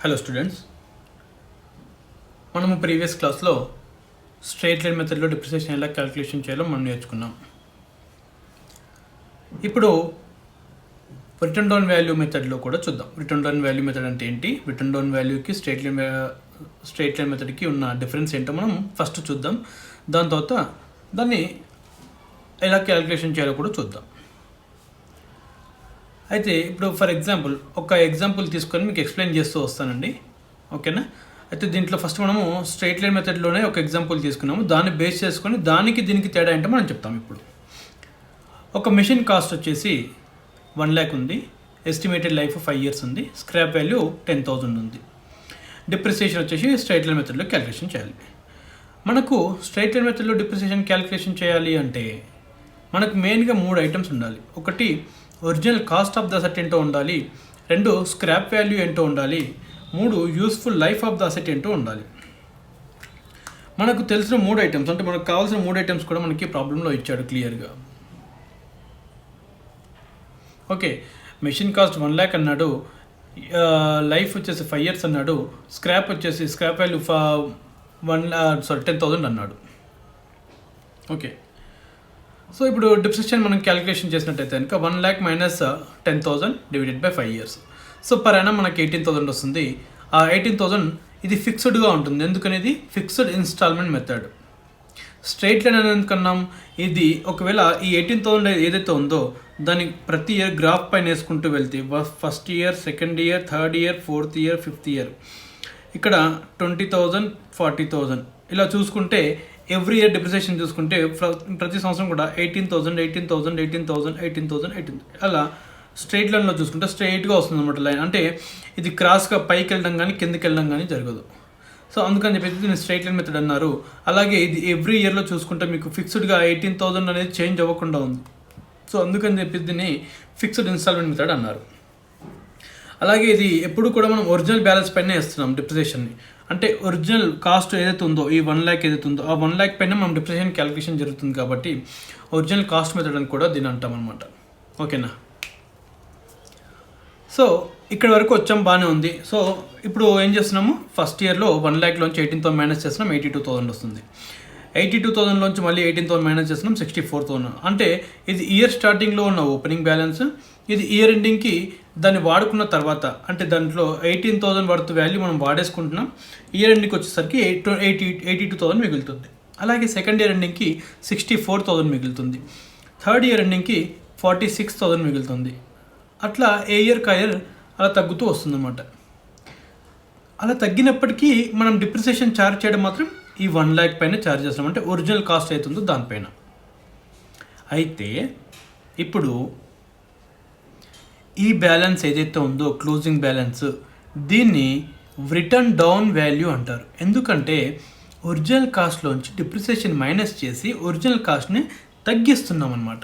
Hello students, మనము previous క్లాస్లో straight line మెథడ్లో డిప్రిసియేషన్ ఎలా క్యాలిక్యులేషన్ చేయాలో మనం నేర్చుకున్నాం. ఇప్పుడు రిటర్న్ డౌన్ వాల్యూ మెథడ్లో కూడా చూద్దాం. రిటర్న్ డౌన్ వాల్యూ మెథడ్ అంటే ఏంటి, రిటర్న్ డౌన్ వాల్యూకి స్ట్రైట్ లైన్ మెథడ్కి ఉన్న డిఫరెన్స్ ఏంటో మనం ఫస్ట్ చూద్దాం. దాని తర్వాత దాన్ని ఎలా క్యాలిక్యులేషన్ చేయాలో కూడా చూద్దాం. అయితే ఇప్పుడు ఫర్ ఎగ్జాంపుల్ ఒక ఎగ్జాంపుల్ తీసుకొని మీకు ఎక్స్ప్లెయిన్ చేస్తూ వస్తానండి, ఓకేనా? అయితే దీంట్లో ఫస్ట్ మనము స్ట్రైట్ లైన్ మెథడ్లోనే ఒక ఎగ్జాంపుల్ తీసుకున్నాము. దాన్ని బేస్ చేసుకొని దానికి దీనికి తేడా ఏంటో మనం చెప్తాం. ఇప్పుడు ఒక మెషిన్ కాస్ట్ వచ్చేసి 1 lakh ఉంది, ఎస్టిమేటెడ్ లైఫ్ 5 years ఉంది, స్క్రాప్ వాల్యూ 10,000 ఉంది. డిప్రిసియేషన్ వచ్చేసి స్ట్రైట్ లైన్ మెథడ్లో క్యాలిక్యులేషన్ చేయాలి. మనకు స్ట్రైట్ లైన్ మెథడ్లో డిప్రిసియేషన్ క్యాలిక్యులేషన్ చేయాలి అంటే మనకు మెయిన్గా 3 ఐటమ్స్ ఉండాలి. ఒకటి original cost of the asset ఏంటో ఉండాలి, 2 స్క్రాప్ వాల్యూ ఏంటో ఉండాలి, 3 useful life of the asset ఏంటో ఉండాలి. మనకు తెలిసిన 3 ఐటమ్స్ అంటే మనకు కావాల్సిన 3 ఐటమ్స్ కూడా మనకి ప్రాబ్లంలో ఇచ్చాడు క్లియర్గా. ఓకే, మెషిన్ కాస్ట్ 1 lakh అన్నాడు, లైఫ్ వచ్చేసి 5 years అన్నాడు, స్క్రాప్ వాల్యూ 10,000 అన్నాడు. ఓకే, సో ఇప్పుడు డిప్రిసియేషన్ మనం క్యాలిక్యులేషన్ చేసినట్టయితే కనుక 1 lakh minus 10,000 divided by 5 years. So per annum మనకి 18,000 వస్తుంది. ఆ 18,000 ఇది ఫిక్స్డ్గా ఉంటుంది. ఎందుకనేది fixed instalment method. Straight line అని ఎందుకన్నాం, ఇది ఒకవేళ ఈ 18,000 ఏదైతే ఉందో దాన్ని ప్రతి ఇయర్ గ్రాఫ్ పైన వేసుకుంటూ వెళ్తే first year, second year, third year, fourth year, fifth year, ఇక్కడ 20,000, 40,000 ఇలా చూసుకుంటే ఎవ్రీ ఇయర్ డిప్రిసియేషన్ చూసుకుంటే ప్రతి సంవత్సరం కూడా 18,000 అలా స్ట్రైట్ లైన్లో చూసుకుంటే స్ట్రైట్గా వస్తుంది అనమాట లైన్. అంటే ఇది క్రాస్గా పైకి వెళ్ళడం కానీ కిందకి వెళ్ళడం కానీ జరగదు. సో అందుకని చెప్పి దీన్ని స్ట్రైట్ లైన్ మెథడ్ అన్నారు. అలాగే ఇది ఎవ్రీ ఇయర్లో చూసుకుంటే మీకు ఫిక్స్డ్గా 18,000 అనేది చేంజ్ అవ్వకుండా ఉంది. సో అందుకని చెప్పి దీన్ని ఫిక్స్డ్ ఇన్స్టాల్మెంట్ మెథడ్ అన్నారు. అలాగే ఇది ఎప్పుడు కూడా మనం ఒరిజినల్ బ్యాలెన్స్ పైన వేస్తున్నాం డిప్రిసియేషన్ని. అంటే ఒరిజినల్ కాస్ట్ ఏదైతే ఉందో, ఈ 1 lakh ఏదైతే ఉందో ఆ 1 lakh పైన మనం డిప్రిసియేషన్ క్యాలిక్యులేషన్ జరుగుతుంది కాబట్టి ఒరిజినల్ కాస్ట్ మెథడ్ అని కూడా దీన్ని అంటాం అనమాట. ఓకేనా? సో ఇక్కడ వరకు వచ్చాం, బాగానే ఉంది. సో ఇప్పుడు ఏం చేస్తున్నాము, ఫస్ట్ ఇయర్లో 1 lakh-లోంచి 18,000 మైనస్ చేస్తున్నాం, 82,000 వస్తుంది. 82,000-లోంచి మళ్ళీ 18,000 మైనస్ చేస్తున్నాం, 64,000. అంటే ఇది ఇయర్ స్టార్టింగ్లో ఉన్న ఓపెనింగ్ బ్యాలెన్స్, ఇది ఇయర్ ఎండింగ్కి దాన్ని వాడుకున్న తర్వాత, అంటే దాంట్లో 18,000 వర్త్ వాల్యూ మనం వాడేసుకుంటున్నాం. ఇయర్ ఎండింగ్కి వచ్చేసరికి 82,000 మిగులుతుంది. అలాగే సెకండ్ ఇయర్ ఎండింగ్కి 64,000 మిగులుతుంది. థర్డ్ ఇయర్ ఎండింగ్కి 46,000 మిగులుతుంది. అట్లా ఏ ఇయర్కి ఆ ఇయర్ అలా తగ్గుతూ వస్తుందన్నమాట. అలా తగ్గినప్పటికీ మనం డిప్రిసియేషన్ ఛార్జ్ చేయడం మాత్రం ఈ 1 lakh పైన ఛార్జ్ చేస్తాం, అంటే ఒరిజినల్ కాస్ట్ అవుతుందో దానిపైన. అయితే ఇప్పుడు ఈ బ్యాలెన్స్ ఏదైతే ఉందో క్లోజింగ్ బ్యాలెన్స్, దీన్ని రిటర్న్ డౌన్ వాల్యూ అంటారు. ఎందుకంటే ఒరిజినల్ కాస్ట్లోంచి డిప్రిసియేషన్ మైనస్ చేసి ఒరిజినల్ కాస్ట్ని తగ్గిస్తున్నాం అన్నమాట.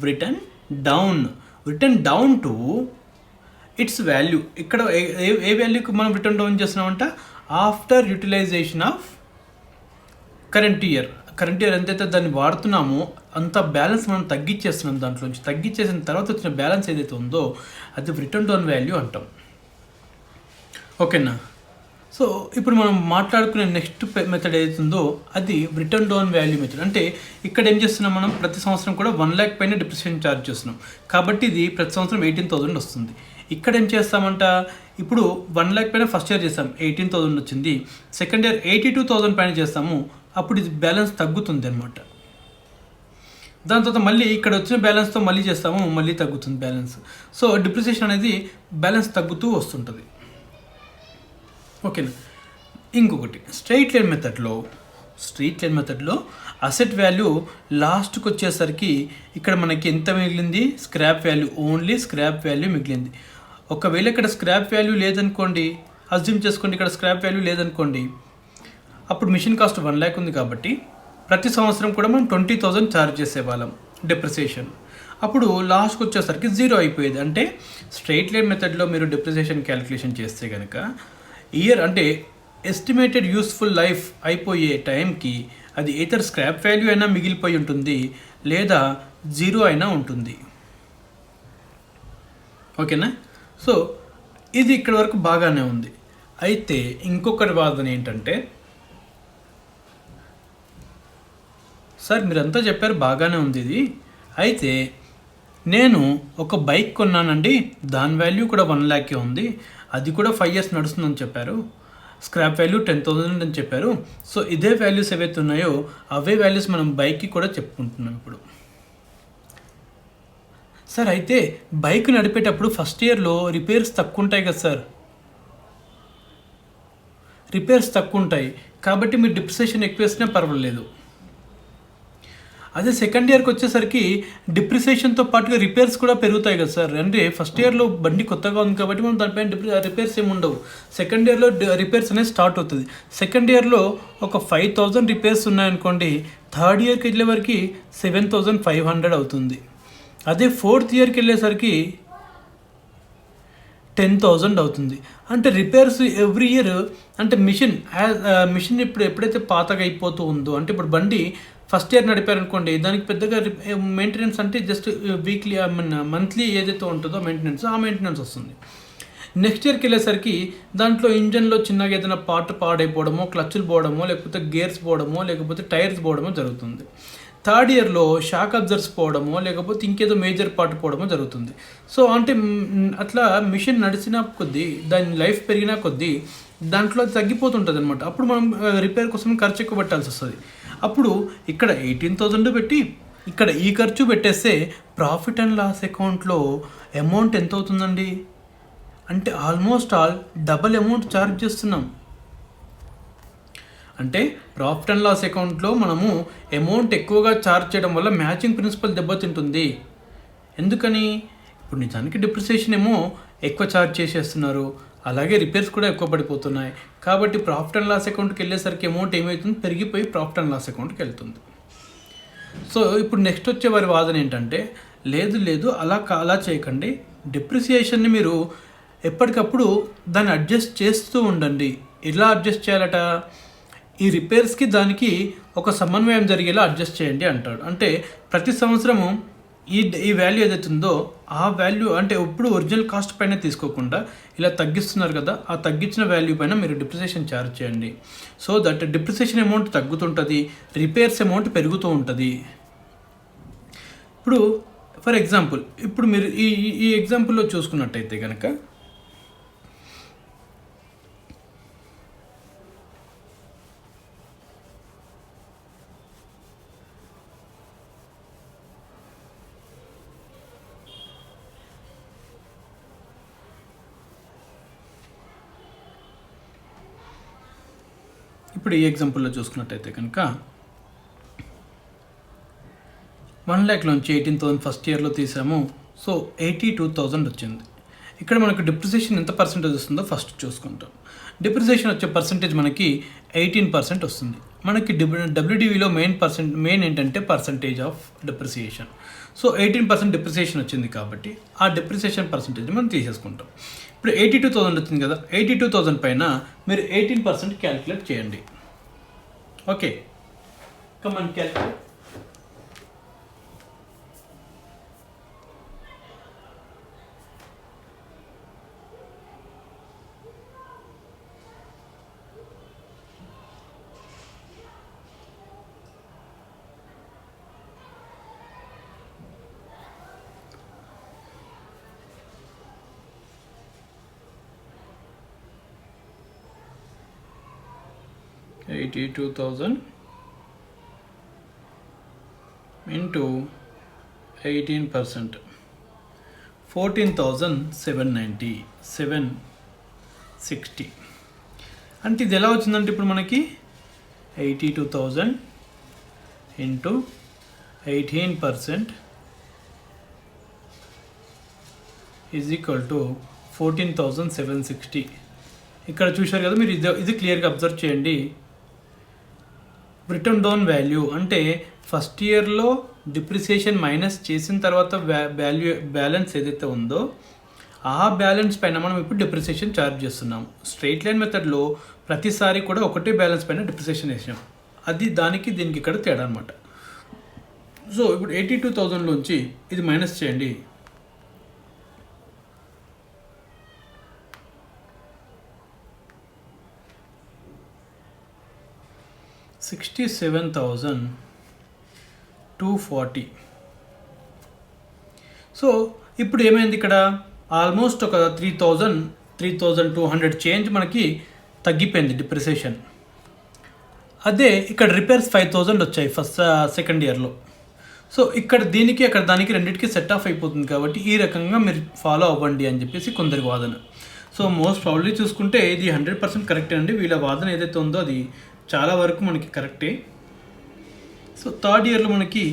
Written down to its value. ఇక్కడ ఏ వాల్యూకి మనం రిటర్న్ డౌన్ చేస్తున్నామంట, after utilisation of current year ఎంతైతే దాన్ని వాడుతున్నామో అంత బ్యాలెన్స్ మనం తగ్గించేస్తున్నాం. దాంట్లోంచి తగ్గించేసిన తర్వాత వచ్చిన బ్యాలెన్స్ ఏదైతే ఉందో అది రిటర్న్ డౌన్ వాల్యూ అంటాం. ఓకేనా? సో ఇప్పుడు మనం మాట్లాడుకునే నెక్స్ట్ మెథడ్ ఏదైతే ఉందో అది రిటర్న్ డౌన్ వాల్యూ మెథడ్. అంటే ఇక్కడ ఏం చేస్తున్నాం, మనం ప్రతి సంవత్సరం కూడా 1 lakh పైన డిప్రిసియేషన్ ఛార్జ్ చేస్తున్నాం కాబట్టి ఇది ప్రతి సంవత్సరం 18,000 వస్తుంది. ఇక్కడ ఏం చేస్తామంట, ఇప్పుడు 1 lakh పైన ఫస్ట్ ఇయర్ చేస్తాం, 18,000 వచ్చింది. సెకండ్ ఇయర్ 82,000 పైన చేస్తాము, అప్పుడు ఇది బ్యాలెన్స్ తగ్గుతుంది అనమాట. దాని తర్వాత మళ్ళీ ఇక్కడ వచ్చిన బ్యాలెన్స్తో మళ్ళీ చేస్తాము, మళ్ళీ తగ్గుతుంది బ్యాలెన్స్. సో డిప్రిసియేషన్ అనేది బ్యాలెన్స్ తగ్గుతూ వస్తుంటుంది. ఓకేనా? ఇంకొకటి స్ట్రైట్ లైన్ మెథడ్లో అసెట్ వాల్యూ లాస్ట్కి వచ్చేసరికి ఇక్కడ మనకి ఎంత మిగిలింది, ఓన్లీ స్క్రాప్ వాల్యూ మిగిలింది. ఒకవేళ ఇక్కడ స్క్రాప్ వాల్యూ లేదనుకోండి, అజ్యూమ్ చేసుకోండి ఇక్కడ స్క్రాప్ వాల్యూ లేదనుకోండి, అప్పుడు మిషన్ కాస్ట్ 1 lakh ఉంది కాబట్టి ప్రతి సంవత్సరం కూడా మనం 20,000 ఛార్జ్ చేసేవాళ్ళం డిప్రిసియేషన్. అప్పుడు లాస్ట్కి వచ్చేసరికి 0 అయిపోయేది. అంటే స్ట్రైట్ లైన్ మెథడ్లో మీరు డిప్రిసియేషన్ క్యాలిక్యులేషన్ చేస్తే కనుక ఇయర్ అంటే ఎస్టిమేటెడ్ యూస్ఫుల్ లైఫ్ అయిపోయే టైంకి అది ఏదర్ స్క్రాప్ వాల్యూ అయినా మిగిలిపోయి ఉంటుంది లేదా 0 అయినా ఉంటుంది. ఓకేనా? సో ఇది ఇక్కడ వరకు బాగానే ఉంది. అయితే ఇంకొకటి వాదన ఏంటంటే, సార్ మీరంతా చెప్పారు బాగానే ఉంది ఇది, అయితే నేను ఒక బైక్ కొన్నానండి, దాని వాల్యూ కూడా 1 lakh ఉంది, అది కూడా 5 years నడుస్తుందని చెప్పారు, స్క్రాప్ వాల్యూ 10,000 అని చెప్పారు. సో ఇదే వాల్యూస్ ఏవైతే ఉన్నాయో అవే వాల్యూస్ మనం బైక్కి కూడా చెప్పుకుంటున్నాం ఇప్పుడు. సార్ అయితే బైక్ నడిపేటప్పుడు ఫస్ట్ ఇయర్లో రిపేర్స్ తక్కువ ఉంటాయి కదా సార్, రిపేర్స్ తక్కువ ఉంటాయి కాబట్టి మీరు డిప్రిసియేషన్ ఎక్కువ వేసినా పర్వాలేదు. అదే సెకండ్ ఇయర్కి వచ్చేసరికి డిప్రిసియేషన్తో పాటుగా రిపేర్స్ కూడా పెరుగుతాయి కదా సార్. అంటే ఫస్ట్ ఇయర్లో బండి కొత్తగా ఉంది కాబట్టి మనం దానిపైన రిపేర్స్ ఏమి ఉండవు. సెకండ్ ఇయర్లో రిపేర్స్ అనేది స్టార్ట్ అవుతుంది. సెకండ్ ఇయర్లో ఒక 5,000 రిపేర్స్ ఉన్నాయనుకోండి, థర్డ్ ఇయర్కి వెళ్ళే వరకు 7,500 అవుతుంది. అదే ఫోర్త్ ఇయర్కి వెళ్ళేసరికి 10,000 అవుతుంది. అంటే రిపేర్స్ ఎవ్రీ ఇయర్, అంటే మిషన్ ఇప్పుడు ఎప్పుడైతే పాతగా అయిపోతూ ఉందో, అంటే ఇప్పుడు బండి ఫస్ట్ ఇయర్ నడిపారనుకోండి, దానికి పెద్దగా మెయింటెనెన్స్ అంటే జస్ట్ వీక్లీ మంత్లీ ఏదైతే ఉంటుందో ఆ మెయింటెనెన్స్ వస్తుంది. నెక్స్ట్ ఇయర్కి వెళ్ళేసరికి దాంట్లో ఇంజన్లో చిన్నగా ఏదైనా పార్ట్ పాడైపోవడమో, క్లచ్లు పోవడమో, లేకపోతే గేర్స్ పోవడమో, లేకపోతే టైర్స్ పోవడమో జరుగుతుంది. థర్డ్ ఇయర్లో షాక్ అబ్జర్వ్స్ పోవడమో, లేకపోతే ఇంకేదో మేజర్ పార్ట్ పోవడమో జరుగుతుంది. సో అంటే అట్లా మిషన్ నడిచిన కొద్దీ, దాని లైఫ్ పెరిగిన కొద్దీ దాంట్లో తగ్గిపోతుంటుంది అనమాట. అప్పుడు మనం రిపేర్ కోసం ఖర్చు ఎక్కువ పెట్టాల్సి వస్తుంది. అప్పుడు ఇక్కడ 18,000 పెట్టి ఇక్కడ ఈ ఖర్చు పెట్టేస్తే ప్రాఫిట్ అండ్ లాస్ అకౌంట్లో అమౌంట్ ఎంత అవుతుందండి? అంటే ఆల్మోస్ట్ డబల్ అమౌంట్ ఛార్జ్ చేస్తున్నాం. అంటే ప్రాఫిట్ అండ్ లాస్ అకౌంట్లో మనము అమౌంట్ ఎక్కువగా ఛార్జ్ చేయడం వల్ల మ్యాచింగ్ ప్రిన్సిపల్ దెబ్బతింటుంది. ఎందుకని? ఇప్పుడు నిజానికి డిప్రిసియేషన్ ఏమో ఎక్కువ ఛార్జ్ చేసేస్తున్నారు, అలాగే రిపేర్స్ కూడా ఎక్కువ పడిపోతున్నాయి. కాబట్టి ప్రాఫిట్ అండ్ లాస్ అకౌంట్కి వెళ్ళేసరికి అమౌంట్ ఏమవుతుంది? పెరిగిపోయి ప్రాఫిట్ అండ్ లాస్ అకౌంట్కి వెళ్తుంది. సో ఇప్పుడు నెక్స్ట్ వచ్చే వారి వాదన ఏంటంటే, లేదు అలా చేయకండి, డిప్రిసియేషన్ని మీరు ఎప్పటికప్పుడు దాన్ని అడ్జస్ట్ చేస్తూ ఉండండి. ఎలా అడ్జస్ట్ చేయాలట? ఈ రిపేర్స్కి దానికి ఒక సమన్వయం జరిగేలా అడ్జస్ట్ చేయండి అంటాడు. అంటే ప్రతి సంవత్సరము ఈ వాల్యూ ఏదైతే ఉందో ఆ వాల్యూ, అంటే ఇప్పుడు ఒరిజినల్ కాస్ట్ పైన తీసుకోకుండా ఇలా తగ్గిస్తున్నారు కదా, ఆ తగ్గించిన వాల్యూ పైన మీరు డిప్రిసియేషన్ ఛార్జ్ చేయండి. సో దట్ డిప్రిసియేషన్ అమౌంట్ తగ్గుతుంటుంది, రిపేర్స్ అమౌంట్ పెరుగుతూ ఉంటుంది. ఇప్పుడు ఫర్ ఎగ్జాంపుల్, ఇప్పుడు మీరు ఈ ఎగ్జాంపుల్లో చూసుకున్నట్టయితే కనుక, ఇప్పుడు ఈ ఎగ్జాంపుల్లో చూసుకున్నట్టయితే కనుక 1 lakh నుంచి 18,000 ఫస్ట్ ఇయర్లో తీసాము. సో 82,000 వచ్చింది. ఇక్కడ మనకు డిప్రిసియేషన్ ఎంత పర్సెంటేజ్ వస్తుందో ఫస్ట్ చూసుకుంటాం. డిప్రిసియేషన్ వచ్చే పర్సెంటేజ్ మనకి 18% వస్తుంది. మనకి WDVలో మెయిన్ ఏంటంటే percentage of depreciation. So 18% depreciation వచ్చింది కాబట్టి ఆ డిప్రిసియేషన్ పర్సంటేజ్ మనం తీసేసుకుంటాం. ఇప్పుడు 82,000 వచ్చింది కదా, 82,000 పైన మీరు 18% క్యాలిక్యులేట్ చేయండి. ఓకే, కమాన్ క్యాలిక్యులేట్. $82,000 into 18%, 14,790, 760. అంటే ఇది ఎలా వచ్చిందంటే ఇప్పుడు మనకి 82,000 into 18% ఈజ్ ఈక్వల్ టు 14,760. ఇక్కడ చూశారు కదా మీరు, ఇది క్లియర్గా అబ్జర్వ్ చేయండి. రిటర్న్ డౌన్ వాల్యూ అంటే ఫస్ట్ ఇయర్లో డిప్రిసియేషన్ మైనస్ చేసిన తర్వాత బ్యాలెన్స్ ఏదైతే ఉందో ఆ బ్యాలెన్స్ పైన మనం ఇప్పుడు డిప్రిసియేషన్ ఛార్జ్ చేస్తున్నాం. స్ట్రైట్ లైన్ మెథడ్లో ప్రతిసారి కూడా ఒకటే బ్యాలెన్స్ పైన డిప్రిసియేషన్ వేసాం. అది దీనికి ఇక్కడ తేడా అనమాట. సో ఇప్పుడు 82,000లోంచి ఇది మైనస్ చేయండి. 67,240. సో ఇప్పుడు ఏమైంది ఇక్కడ ఆల్మోస్ట్ ఒక 3,200 చేంజ్ మనకి తగ్గిపోయింది డిప్రిసియేషన్. అదే ఇక్కడ రిపేర్స్ 5,000 వచ్చాయి సెకండ్ ఇయర్లో. సో ఇక్కడ దీనికి అక్కడ దానికి రెండింటికి సెట్ ఆఫ్ అయిపోతుంది కాబట్టి ఈ రకంగా మీరు ఫాలో అవ్వండి అని చెప్పేసి కొందరి వాదన. సో మోస్ట్ ప్రాబ్లీ చూసుకుంటే ఇది 100% కరెక్టే అండి. వీళ్ళ వాదన ఏదైతే ఉందో అది చాలా వరకు మనకి కరెక్టే. సో థర్డ్ ఇయర్లో మనకి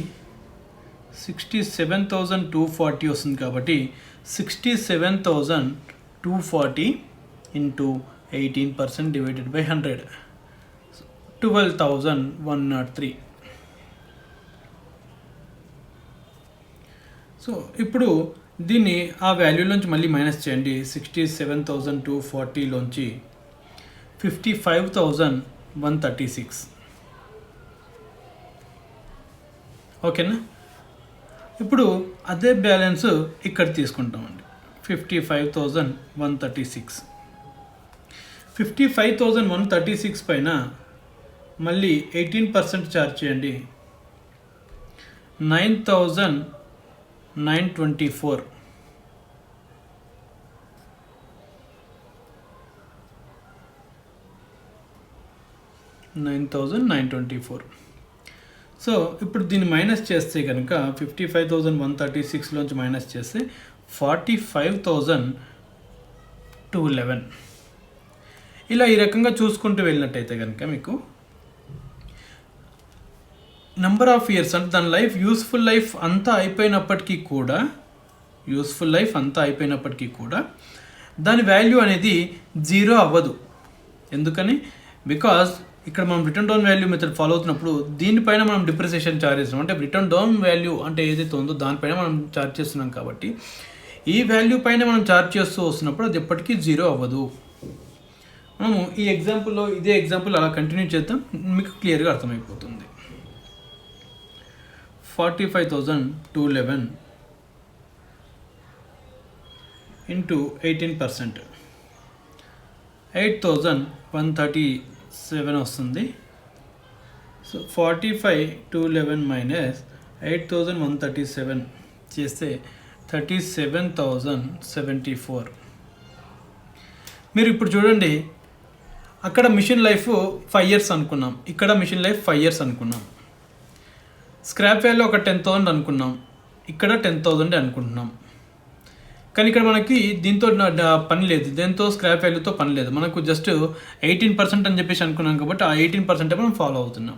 67,240 వస్తుంది కాబట్టి 67,240 ఇంటూ 18% డివైడెడ్ బై 100, 12,103. సో ఇప్పుడు దీన్ని ఆ వాల్యూలోంచి మళ్ళీ మైనస్ చేయండి. 67,240లోంచి 55,136. ఓకేనా? ఇప్పుడు అదే బ్యాలెన్స్ ఇక్కడ తీసుకుంటామండి. 55,136. 55,136 పైన మళ్ళీ 18% ఛార్జ్ చేయండి. 9,924. సో ఇప్పుడు దీన్ని మైనస్ చేస్తే కనుక 55,136లోంచి మైనస్ చేస్తే 45,211. ఇలా ఈ రకంగా చూసుకుంటూ వెళ్ళినట్టయితే కనుక మీకు నెంబర్ ఆఫ్ ఇయర్స్ అంటే దాని లైఫ్ యూస్ఫుల్ లైఫ్ అంతా అయిపోయినప్పటికీ కూడా దాని వాల్యూ అనేది 0 అవ్వదు. ఎందుకని? బికాజ్ ఇక్కడ మనం written down value method follow అవుతున్నప్పుడు దీనిపైన మనం డిప్రిసియేషన్ ఛార్జ్ చేస్తున్నాం. అంటే రిటర్న్ డౌన్ వాల్యూ అంటే ఏదైతే ఉందో దానిపైన మనం ఛార్జ్ చేస్తున్నాం కాబట్టి ఈ వాల్యూ పైన మనం ఛార్జ్ చేస్తూ వస్తున్నప్పుడు అది ఎప్పటికీ 0 అవ్వదు. మనము ఈ ఎగ్జాంపుల్లో ఇదే ఎగ్జాంపుల్ అలా కంటిన్యూ చేద్దాం, మీకు క్లియర్గా అర్థమైపోతుంది. 45,211 ఇంటూ 18%, 8,137 వస్తుంది. సో 45,211 మైనస్ 8,137 చేస్తే 37,074. మీరు ఇప్పుడు చూడండి, అక్కడ మిషన్ లైఫ్ 5 years అనుకున్నాం, ఇక్కడ మిషన్ లైఫ్ 5 years అనుకున్నాం. స్క్రాప్ వాల్యూ ఒక 10,000 అనుకున్నాం, ఇక్కడ 10,000 అనుకుంటున్నాం. కానీ ఇక్కడ మనకి దీంతో పని లేదు, దీంతో స్క్రాప్ వాల్యూతో పని లేదు. మనకు జస్ట్ 18% అని చెప్పేసి అనుకున్నాం కాబట్టి ఆ 18% మనం ఫాలో అవుతున్నాం.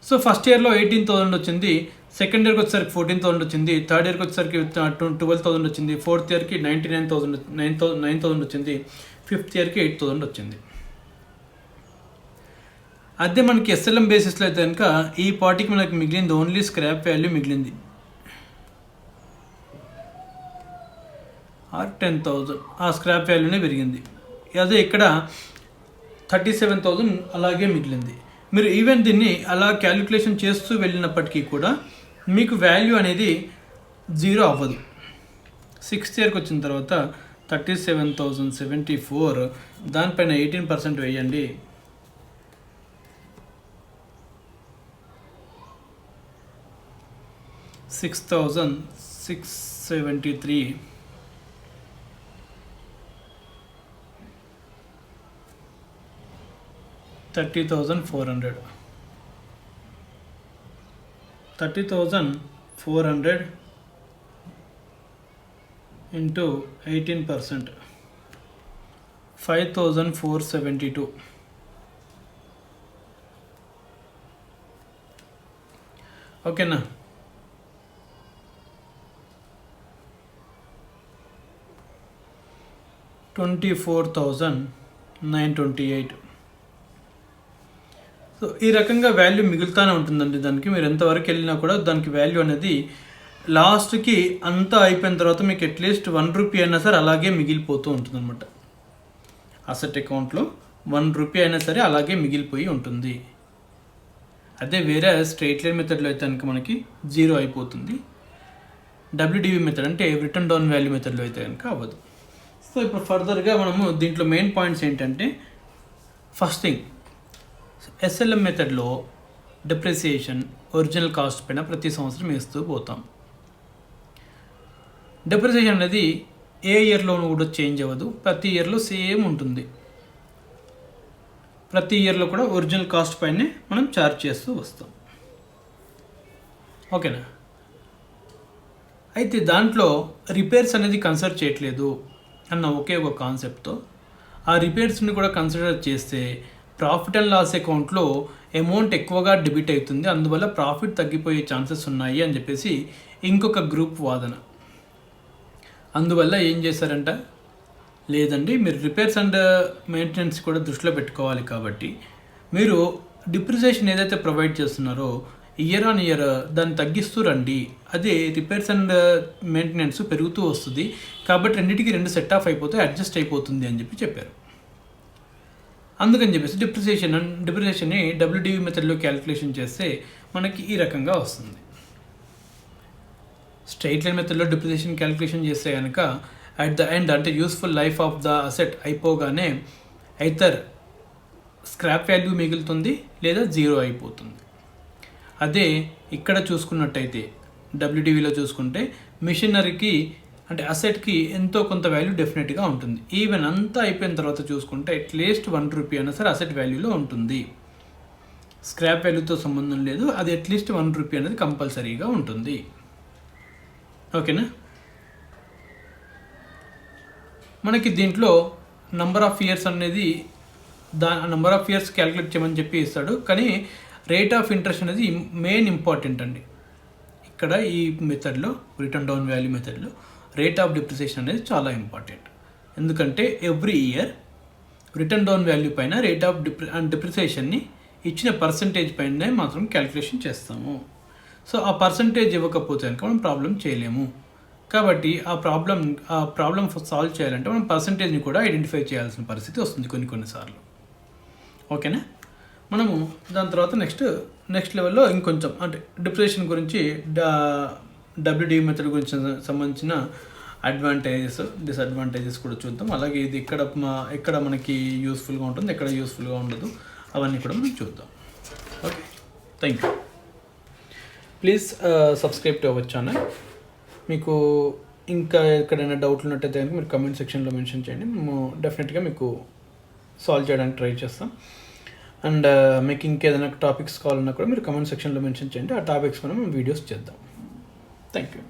సో ఫస్ట్ ఇయర్లో 18,000 వచ్చింది, సెకండ్ ఇయర్కి వచ్చేసరికి 14,000 వచ్చింది, థర్డ్ ఇయర్కి వచ్చేసరికి 12,000 వచ్చింది, ఫోర్త్ ఇయర్కి 9,000 వచ్చింది, ఫిఫ్త్ ఇయర్కి 8,000 వచ్చింది. అదే మనకి ఎస్ఎల్ఎం బేసిస్లో అయితే కనుక ఈ పార్టీకి మనకి మిగిలింది ఓన్లీ స్క్రాప్ వాల్యూ మిగిలింది, ఆర్ 10,000. ఆ స్క్రాప్ వాల్యూనే పెరిగింది. అదే ఇక్కడ 37,000 అలాగే మిగిలింది. మీరు ఈవెన్ దీన్ని అలా క్యాలిక్యులేషన్ చేస్తూ వెళ్ళినప్పటికీ కూడా మీకు వాల్యూ అనేది 0 అవ్వదు. సిక్స్త్ ఇయర్కి వచ్చిన తర్వాత 37,074, దానిపైన 18% వేయండి. 6,673. 30,400. 30,400 into 18%, 5,472. ఓకేనా? 24,928. సో ఈ రకంగా వాల్యూ మిగులుతూనే ఉంటుందండి. దానికి మీరు ఎంతవరకు వెళ్ళినా కూడా దానికి వాల్యూ అనేది లాస్ట్కి అంతా అయిపోయిన తర్వాత మీకు అట్లీస్ట్ 1 రూపీ అయినా సరే అలాగే మిగిలిపోతూ ఉంటుంది అనమాట. అసెట్ అకౌంట్లో 1 రూపీ అయినా సరే అలాగే మిగిలిపోయి ఉంటుంది. అదే వేరే స్ట్రైట్ లైన్ మెథడ్లో అయితే కనుక మనకి 0 అయిపోతుంది. డబ్ల్యూడివి మెథడ్ అంటే రిటర్న్ డౌన్ వాల్యూ మెథడ్లో అయితే కనుక అవ్వదు. సో ఇప్పుడు ఫర్దర్గా మనము దీంట్లో మెయిన్ పాయింట్స్ ఏంటంటే, ఫస్ట్ థింగ్ ఎస్ఎల్ఎం మెథడ్లో డిప్రిసియేషన్ ఒరిజినల్ కాస్ట్ పైన ప్రతి సంవత్సరం వేస్తూ పోతాం. డిప్రిసియేషన్ అనేది ఏ ఇయర్లోనూ కూడా చేంజ్ అవ్వదు, ప్రతి ఇయర్లో సేమ్ ఉంటుంది. ప్రతి ఇయర్లో కూడా ఒరిజినల్ కాస్ట్ పైనే మనం ఛార్జ్ చేస్తూ వస్తాం. ఓకేనా? అయితే దాంట్లో రిపేర్స్ అనేది కన్సిడర్ చేయట్లేదు అన్న ఒకే ఒక కాన్సెప్ట్తో ఆ రిపేర్స్ని కూడా కన్సిడర్ చేస్తే ప్రాఫిట్ అండ్ లాస్ అకౌంట్లో అమౌంట్ ఎక్కువగా డెబిట్ అవుతుంది, అందువల్ల ప్రాఫిట్ తగ్గిపోయే ఛాన్సెస్ ఉన్నాయి అని చెప్పేసి ఇంకొక గ్రూప్ వాదన. అందువల్ల ఏం చేశారంట, లేదండి మీరు రిపేర్స్ అండ్ మెయింటెనెన్స్ కూడా దృష్టిలో పెట్టుకోవాలి, కాబట్టి మీరు డిప్రిసియేషన్ ఏదైతే ప్రొవైడ్ చేస్తున్నారో ఇయర్ ఆన్ ఇయర్ దాన్ని తగ్గిస్తూ రండి. అదే రిపేర్స్ అండ్ మెయింటెనెన్స్ పెరుగుతూ వస్తుంది, కాబట్టి రెండింటికి రెండు సెట్ ఆఫ్ అయిపోతే అడ్జస్ట్ అయిపోతుంది అని చెప్పారు. అందుకని చెప్పేసి డిప్రిసియేషన్ని డబ్ల్యూడివి మెథడ్లో క్యాలిక్యులేషన్ చేస్తే మనకి ఈ రకంగా వస్తుంది. స్ట్రైట్ లైన్ మెథడ్లో డిప్రిసియేషన్ క్యాలిక్యులేషన్ చేస్తే కనుక అట్ ద ఎండ్ అంటే useful life of the asset అయిపోగానే ఐదర్ స్క్రాప్ వాల్యూ మిగులుతుంది లేదా జీరో అయిపోతుంది. అదే ఇక్కడ చూసుకున్నట్టయితే డబ్ల్యూడివిలో చూసుకుంటే మిషనరీకి అంటే అసెట్కి ఎంతో కొంత వాల్యూ డెఫినెట్గా ఉంటుంది. ఈవెన్ అంతా అయిపోయిన తర్వాత చూసుకుంటే అట్లీస్ట్ ₹1 అయినా సరే అసెట్ వాల్యూలో ఉంటుంది. స్క్రాప్ వాల్యూతో సంబంధం లేదు, అది అట్లీస్ట్ ₹1 అనేది కంపల్సరీగా ఉంటుంది. ఓకేనా? మనకి దీంట్లో నంబర్ ఆఫ్ ఇయర్స్ అనేది నంబర్ ఆఫ్ ఇయర్స్ క్యాలిక్యులేట్ చేయమని చెప్పి ఇస్తాడు, కానీ రేట్ ఆఫ్ ఇంట్రెస్ట్ అనేది మెయిన్ ఇంపార్టెంట్ అండి. ఇక్కడ ఈ మెథడ్లో రిటర్న్ డౌన్ వాల్యూ మెథడ్లో రేట్ ఆఫ్ డిప్రిసియేషన్ అనేది చాలా ఇంపార్టెంట్. ఎందుకంటే every year return down value పైన రేట్ ఆఫ్ డిప్రిసియేషన్ని ఇచ్చిన పర్సంటేజ్ పైన మాత్రం క్యాలిక్యులేషన్ చేస్తాము. సో ఆ పర్సంటేజ్ ఇవ్వకపోతే కనుక మనం ప్రాబ్లం చేయలేము. కాబట్టి ఆ ప్రాబ్లం సాల్వ్ చేయాలంటే మనం పర్సంటేజ్ని కూడా ఐడెంటిఫై చేయాల్సిన పరిస్థితి వస్తుంది కొన్నిసార్లు. ఓకేనా? మనము దాని తర్వాత నెక్స్ట్ లెవెల్లో ఇంకొంచెం అంటే డిప్రిసియేషన్ గురించి డబ్ల్యూడివి మెథడ్ గురించి సంబంధించిన అడ్వాంటేజెస్ డిసడ్వాంటేజెస్ కూడా చూద్దాం. అలాగే ఇది ఎక్కడ మనకి యూస్ఫుల్గా ఉంటుంది, ఎక్కడ యూస్ఫుల్గా ఉండదు, అవన్నీ కూడా మనం చూద్దాం. Okay, thank you. Please subscribe to our channel. మీకు ఇంకా ఎక్కడైనా డౌట్లు ఉన్నట్టయితే కనుక మీరు కమెంట్ సెక్షన్లో మెన్షన్ చేయండి, మేము డెఫినెట్గా మీకు సాల్వ్ చేయడానికి ట్రై చేస్తాం. అండ్ మీకు ఇంకేదైనా టాపిక్స్ కావాలన్నా కూడా మీరు కమెంట్ సెక్షన్లో మెన్షన్ చేయండి, ఆ టాపిక్స్ మనం వీడియోస్ చేద్దాం. Thank you.